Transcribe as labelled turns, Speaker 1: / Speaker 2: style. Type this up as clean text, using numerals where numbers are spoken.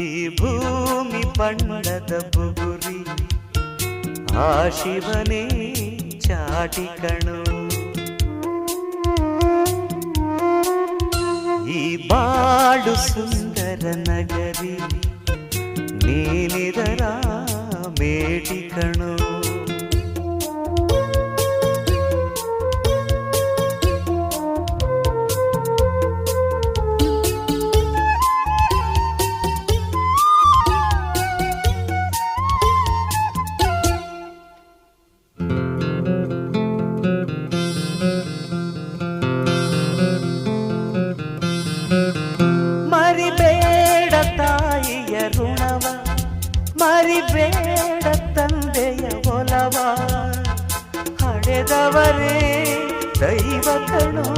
Speaker 1: ಈ ಭೂಮಿ ಬಣ್ಣದ ಬುಗುರಿ ಆ ಶಿವನೇ ಚಾಟಿ ಕಣು. ಈ ಬಾಳು ಸುಂದರ ನಗರಿ ನೀನಿದರ ಮೇಟಿ ಕಣು. ಮರಿಬೇಡ ತಾಯಿಯ ಋಣವ, ಮರಿಬೇಡ ತಂದೆಯ ಒಲವ, ಹಡೆದವರೇ ದೈವ ಕಣೋ.